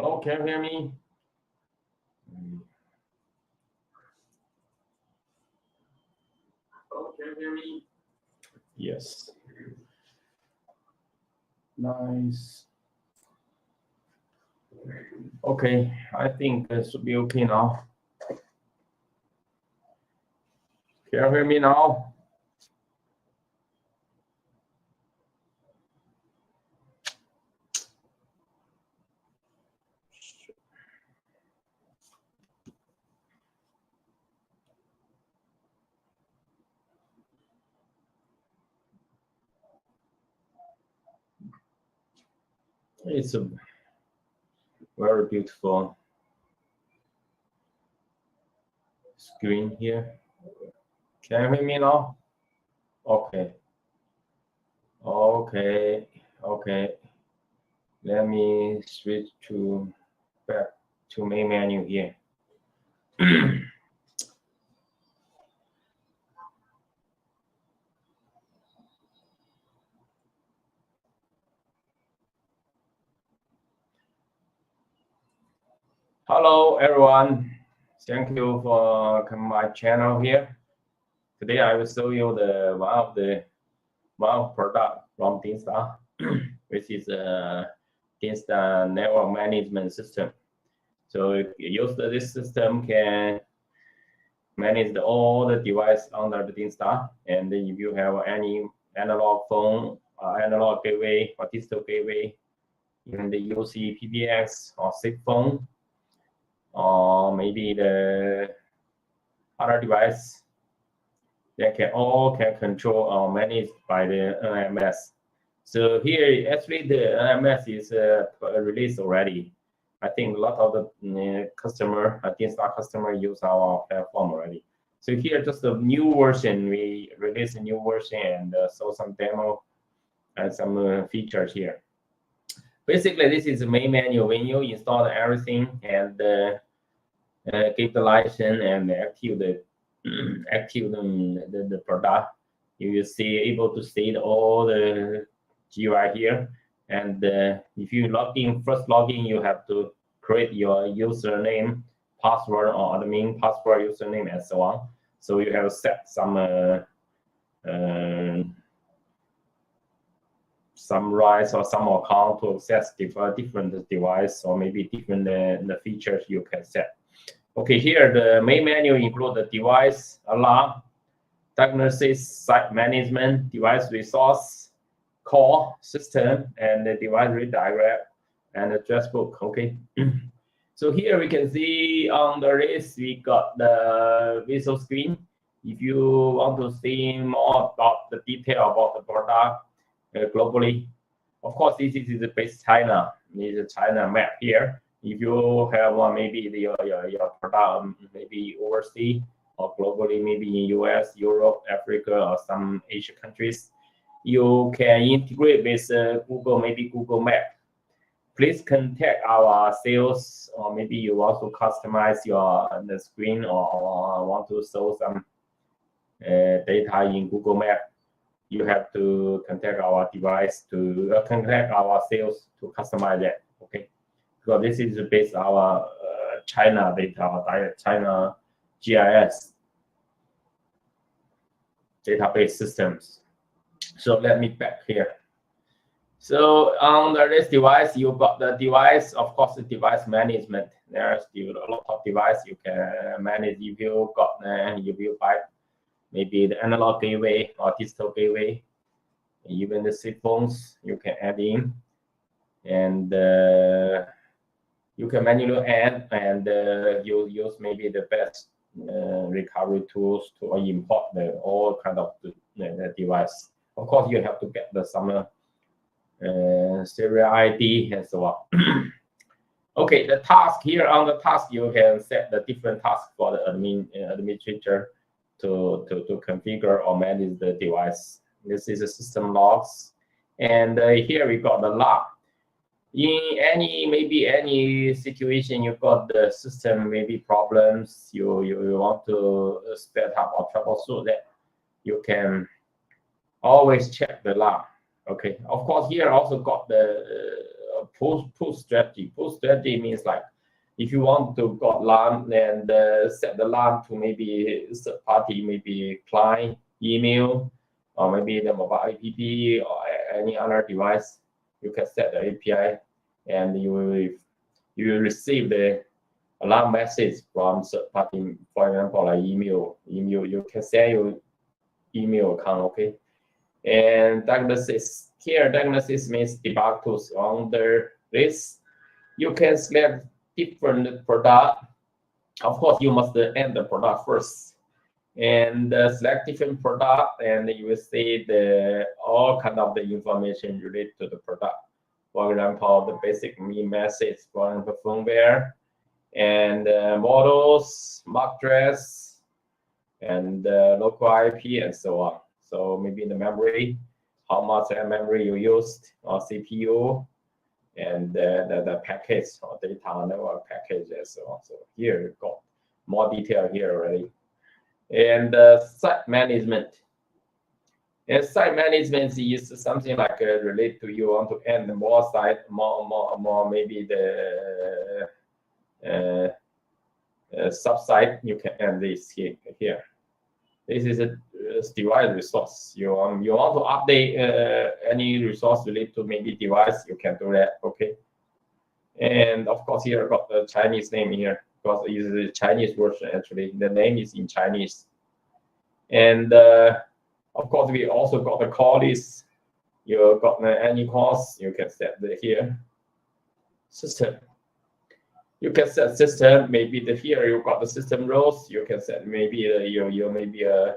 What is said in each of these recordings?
Hello, can you hear me? Hello, can you hear me? Yes. Nice. Okay, I think it should be okay now. Can you hear me now? It's a very beautiful screen here. Can you hear me now? Okay. Okay. Let me switch to back to main menu here. Hello, everyone. Thank you for coming to my channel here. Today I will show you the one product from DINSTAR, which is a DINSTAR network management system. So use this system can manage all the devices under the DINSTAR, and then if you have any analog phone, analog gateway, or digital gateway, even the UC PBX or SIP phone, or maybe the other device, they can control or managed by the NMS. So here, actually, the NMS is released already. I think a lot of the customer, DINSTAR customer, use our platform already. So here, just a new version. We released a new version and saw some demo and some features here. Basically, this is the main menu. When you install everything and give the license and active the product, you will see able to see all the GUI here. And if you first log in, you have to create your username, password, or admin password, username, and so on. So you have set some rights or some account to access different device, or maybe different the features you can set. Okay, here the main menu include the device alarm, diagnosis, site management, device resource, call system, and the device redirect and address book. Okay. So here we can see on the list we got the visual screen. If you want to see more about the detail about the product globally, of course this is based China. This is a China map here. If you have maybe your product maybe overseas or globally, maybe in US, Europe, Africa, or some Asian countries, you can integrate with Google, maybe Google Map. Please contact our sales, or maybe you want to customize the screen or want to show some data in Google Map. You have to contact our device to contact our sales to customize that. Okay. So this is based on our China data, China GIS database systems. So let me back here. So on this device, you got the device, of course, the device management. There's still a lot of device you can manage. If you got, you will buy maybe the analog gateway or digital gateway, even the SIP phones you can add in, and you can manually add, and you use maybe the best recovery tools to import all kind of the device. Of course, you have to get some serial ID and so on. Okay, the task here on the task, you can set the different tasks for the administrator to configure or manage the device. This is the system logs, and here we got the log. In any situation you got the system maybe problems, you want to set up or troubleshoot that, you can always check the log. Okay, of course here also got the push strategy. Push strategy means like if you want to got LAN and set the LAN to maybe third party, maybe client, email, or maybe the mobile app or any other device, you can set the API, and you will receive the alarm message from third party. For example, like email, you can send your email account, okay? And diagnosis here, diagnosis means debug tools. Under this, you can select different product. Of course, you must end the product first, and select different product, and you will see the all kind of the information related to the product. For example, the basic message, for example, firmware, and models, MAC address, and local IP, and so on. So maybe the memory, how much memory you used, or CPU, and the package or data network package, and so on. So here you got more detail here already. And site management. And site management is something like related to you want to end more site, more maybe the sub-site, you can end this here. This is a device resource. You want to update any resource related to maybe device, you can do that, okay? And of course, here I got the Chinese name here because it is a Chinese version actually. The name is in Chinese. And of course, we also got the call list. You got any calls, you can set here. System. You can set system. Maybe here you got the system roles. You can set maybe you maybe a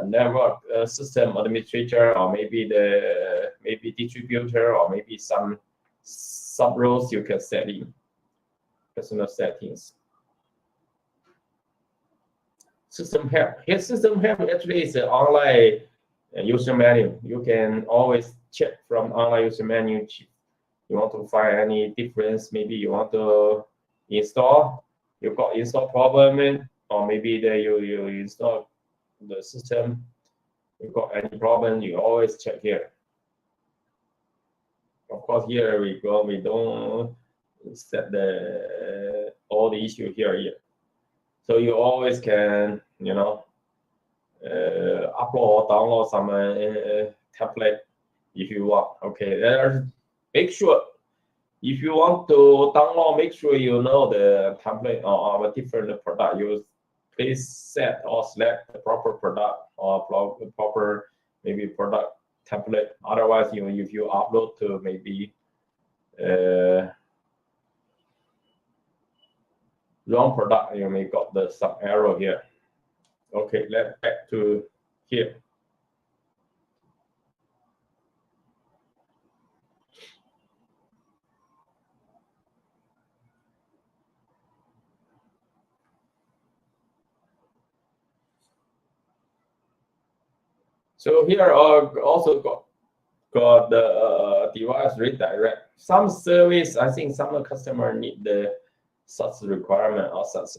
network system administrator, or maybe distributor, or maybe some sub roles you can set in personal settings. System help. Here, system help actually is an online user manual. You can always check from online user manual. You want to find any difference, maybe you want to install, you got install problem, or maybe you install the system, you got any problem, you always check here. Of course, here we go, we don't set all the issue here. So you always can, upload or download some template if you want. Okay, make sure if you want to download, make sure you know the template or a different product. You please set or select the proper product or proper maybe product template. Otherwise, if you upload to maybe wrong product, you may got some error here. Okay, let's back to here. So here also got the device redirect. Some service, I think some customer need such requirement or such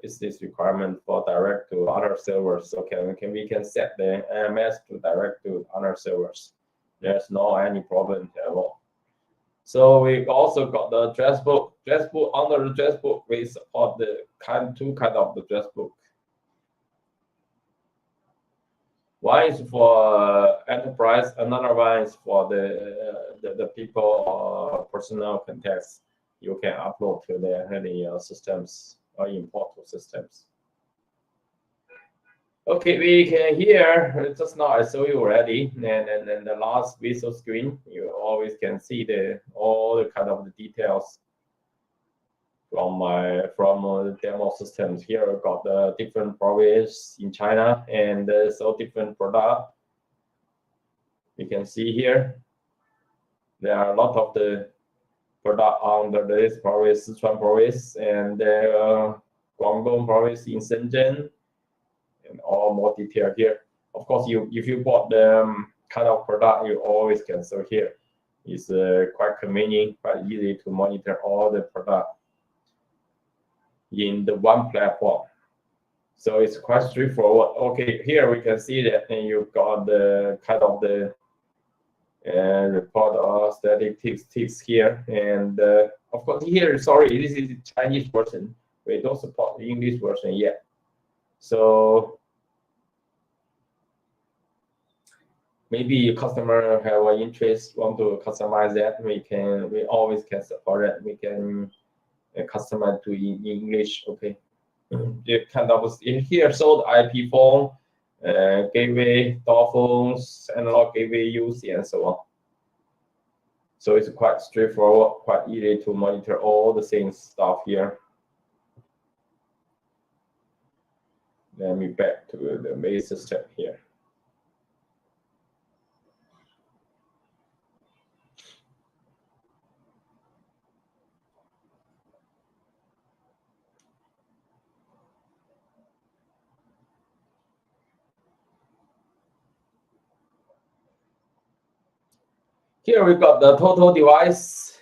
business requirement for direct to other servers. So we can set the AMS to direct to other servers. There's no any problem at all. So we also got the address book. Under the address book, we support the two kind of the address book. One is for enterprise, another one is for the people or personal context. You can upload to the systems or import to systems. Okay, we can here just now I show you already, and then the last visual screen, you always can see all the kind of the details from the demo systems. Here I've got the different provinces in China and so different product. You can see here there are a lot of the product under this province, Sichuan province, and Guangdong province in Shenzhen, and all more detail here. Of course, if you bought the kind of product, you always can show here. It's quite convenient, quite easy to monitor all the product in the one platform. So it's quite straightforward. Okay, here we can see that, and you've got the kind of the and report all statistics here. And of course here, sorry, this is the Chinese version. We don't support the English version yet. So maybe customer have an interest, want to customize that, we always can support it. We can customize to in English. Okay. You kind of here sold IP phone, gateway, door phones, analog gateway UC, and so on. So it's quite straightforward, quite easy to monitor all the same stuff here. Let me back to the main system here. Here we got the total device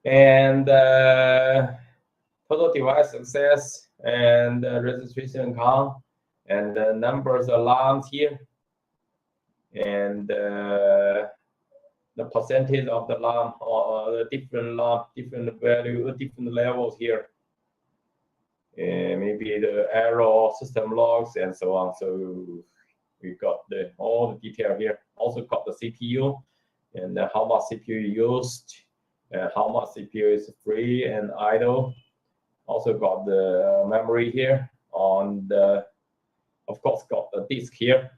and total device access and registration count and the numbers alarms here and the percentage of the alarm or the different alarm, different value, different levels here. Maybe the error, system logs, and so on. So we got all the detail here. Also got the CPU and how much CPU used, how much CPU is free and idle. Also got the memory here on the, of course, got the disk here.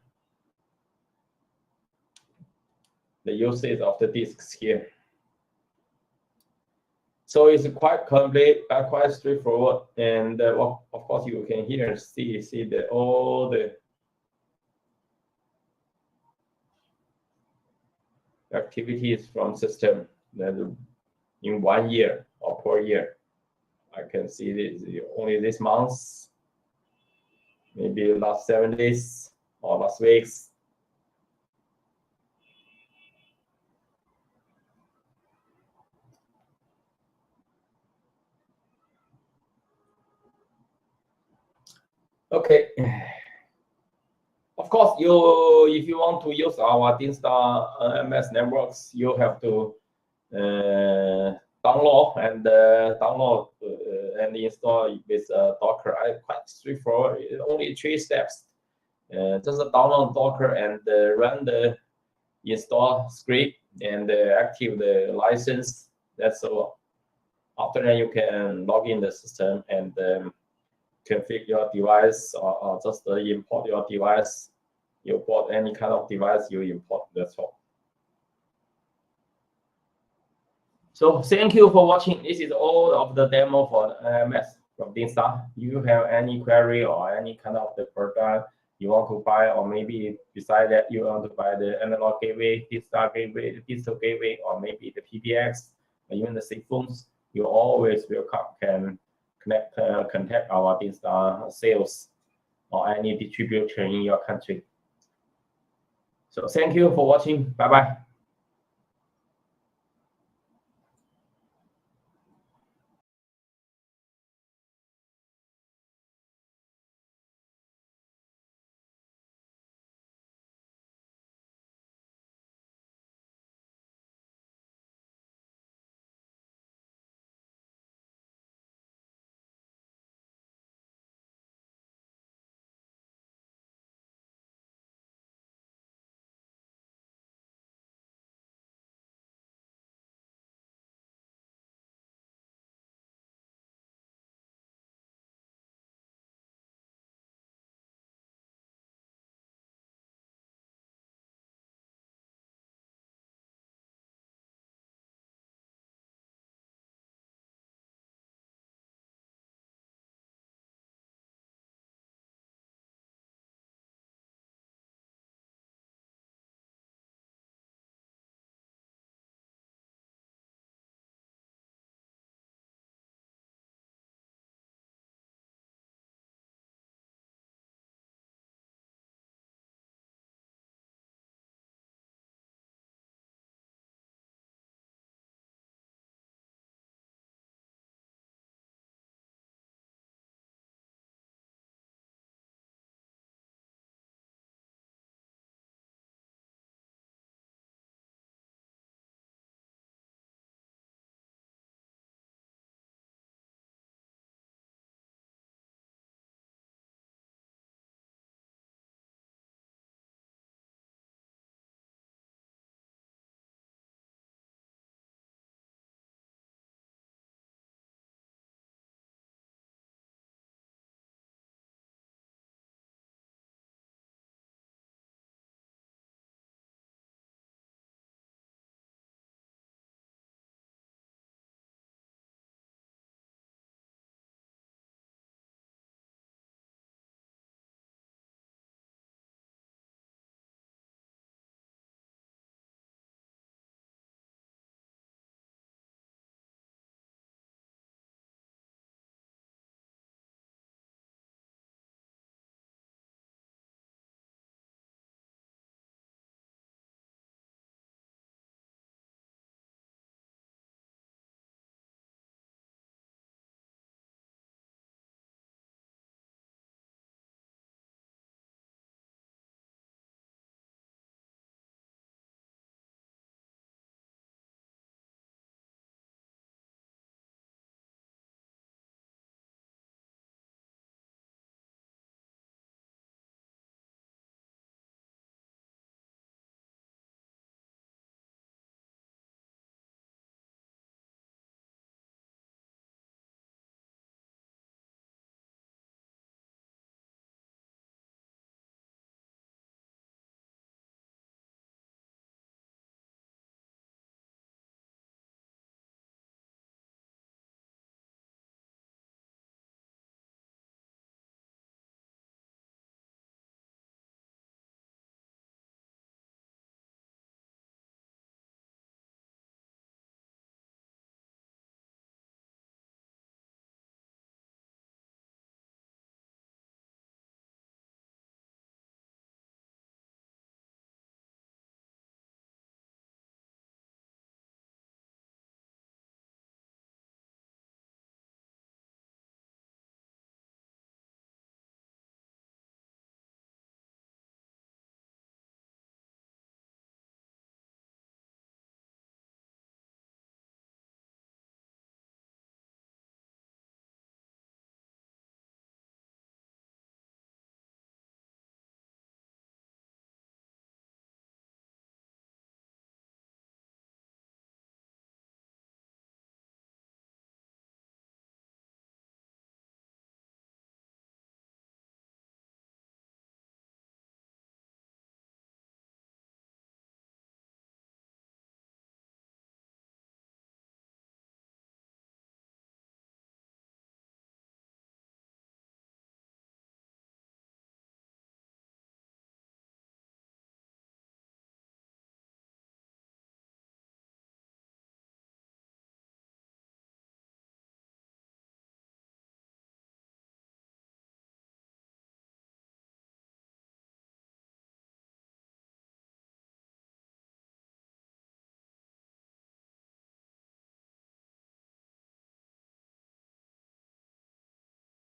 The usage of the disks here. So it's quite complete, quite straightforward, and well, of course you can here see all the activities from system that in 1 year or per year. I can see this only this month, maybe last 7 days or last weeks. Okay. Of course, if you want to use our DINSTAR MS networks, you have to download and install with Docker. Quite straightforward. Only 3 steps. Just download Docker and run the install script and active the license. That's all. After that, you can log in the system and configure your device or just import your device. You import any kind of device, you import, that's all. So thank you for watching. This is all of the demo for MS from DINSTAR. If you have any query or any kind of the product you want to buy, or maybe beside that you want to buy the analog gateway, DINSTAR gateway, the digital gateway, or maybe the PBX, or even the SIG phones, you always can contact our DINSTAR sales or any distributor in your country. So thank you for watching. Bye-bye.